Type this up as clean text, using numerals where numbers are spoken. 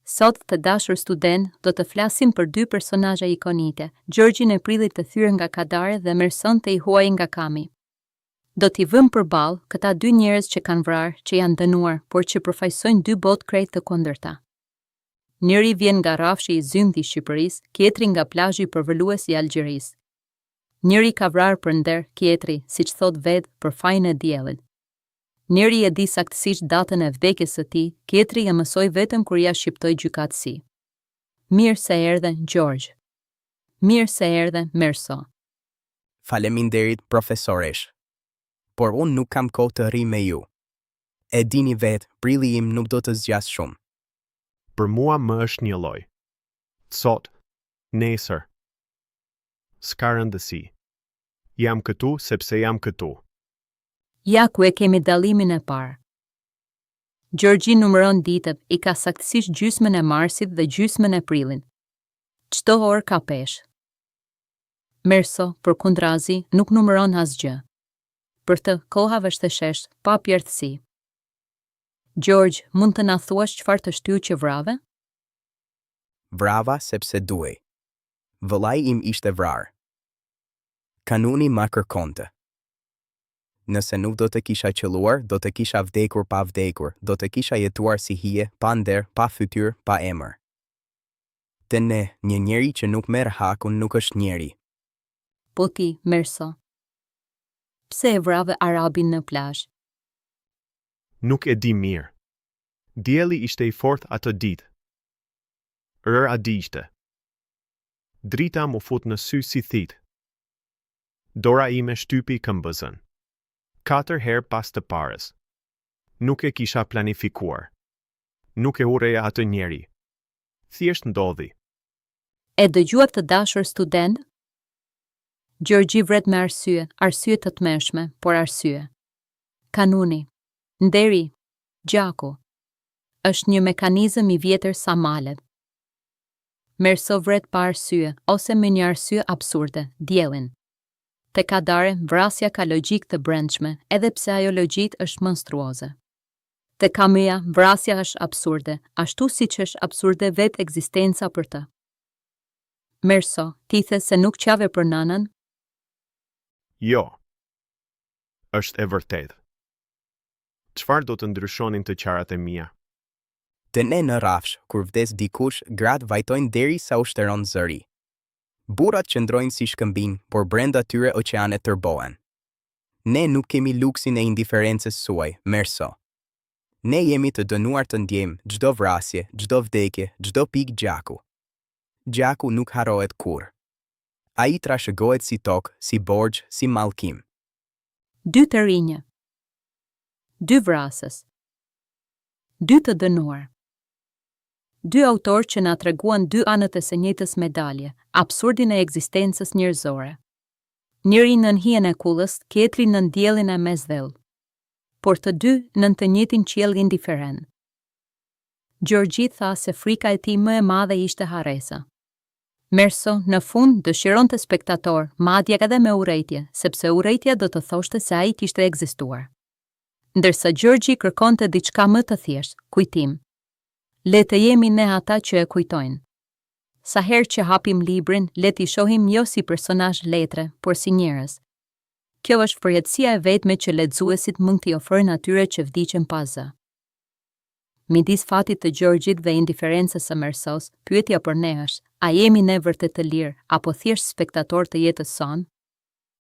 Sot të dashur student, do të flasim për dy personazhe ikonike, Gjorgjin e prillit të thyrë nga Kadare dhe Merson të i huaj nga Kami. Do t'i vëmë përballë këta dy njerëz që kanë vrarë, që janë dënuar, por që përfaqësojnë dy botë krejt të kundërta. Njëri vjen nga rafshi i zymtë i Shqipërisë, tjetri nga plazhi përvolues i Algjerisë. Njëri ka vrarë për nder, tjetri, siç thot vetë, për fajin e diellit. Njëri e di saktësisht datën e vdekjes së tij, tjetri e mësoi vetëm kur ja shqiptoi gjykatësi. Mirë se erdhe, Gjorgj. Mirë se erdhe, Merso. Faleminderit, profesoresh. Por unë nuk kam kohë të rri me ju. E dini vetë, prilli im nuk do të zgjas shumë. Për mua më është një lloj. Sot, nesër. S'ka rëndësi. Jam këtu sepse jam këtu. Ja ku e kemi dallimin e parë. Gjorgji numëron ditët, i ka saktësisht gjysmën e marsit dhe gjysmën e prillit. Çdo orë ka peshë. Merso, përkundrazi, nuk numëron asgjë. Për të, koha vështëshesh, pa pjertësi. Gjorgj, mund të na thuash çfarë të shtyr që vrave? Vrava sepse duhej. Vëllai im ishte vrarë. Kanuni ma kërkonte. Nëse nuk do të kisha qelluar, do të kisha vdekur pa vdekur, do të kisha jetuar si hije, pa nder, pa fytyrë, pa emër. Te ne, një njeri që nuk merr hakun nuk është njeri. Po ti, Merso. Pse e vrave arabin në plazh? Nuk e di mirë. Dielli ishte i fortë atë ditë. A digjte. Drita mu fut në sy si thit. Dora ime shtypi këmbëzën. 4 herë pas të parës. Nuk e kisha planifikuar. Nuk e urreja atë njeri. Thjesht ndodhi. E dëgjuat të dashur student? Gjorgji vret me arsye të tmeshme, por arsye. Kanuni, nderi, gjaku, është një mekanizëm i vjetër sa malet. Merso vret pa arsye, ose me një arsye absurde, diellin. Te Kadare, vrasja ka logjik të brendshme, edhe pse ajo logjik është monstruoze. Te Kamia, vrasja është absurde, ashtu siç është absurde vetë ekzistenca për të. Merso, ti the se nuk qave për nënën? Jo. Është e vërtetë. Çfarë do të ndryshonin të qarat e mia? Te ne në rafsh, kur vdes dikush, gratë vajtojnë deri sa u shtëron zëri. Burrat qëndrojnë si shkëmbin, por brenda tyre oqeanet tërbohen. Ne nuk kemi luksin e indiferencës suaj, Merso. Ne jemi të dënuar të ndjejmë çdo vrasje, çdo vdekje, çdo pikë gjaku. Gjaku nuk harrohet kurrë. Ai trashëgohet si tokë, si borxh, si mallkim. 2 të rinjë. 2 vrasës. 2 të dënuar. 2 autorë që na treguan 2 anët e së njëjtës medalje, absurdin e ekzistencës njerëzore. Njëri nën hijen e kullës, tjetri nën diellin e mesdhell. Por të dy nën të njëjtin qiell indiferent. Gjorgji tha se frika e tij më e madhe ishte harresa. Merso, në fund, dëshironte spektator, madje edhe me urrejtje, sepse urrejtja do të thoshte se ai kishte ekzistuar. Ndërsa Gjorgji kërkonte diçka më të thjeshtë, kujtim. Le të jemi ne ata që e kujtojnë. Sa herë që hapim librin, le t'i shohim jo si personazh letre, por si njerëz. Kjo është përjetësia e vetme që lexuesit mund t'i ofrojnë atyre që vdiqen pa zë. Midis fatit të Gjorgjit dhe indiferencës së Mersos, pyetja për ne është, a jemi ne vërtet të lirë, apo thjesht spektator të jetës sonë?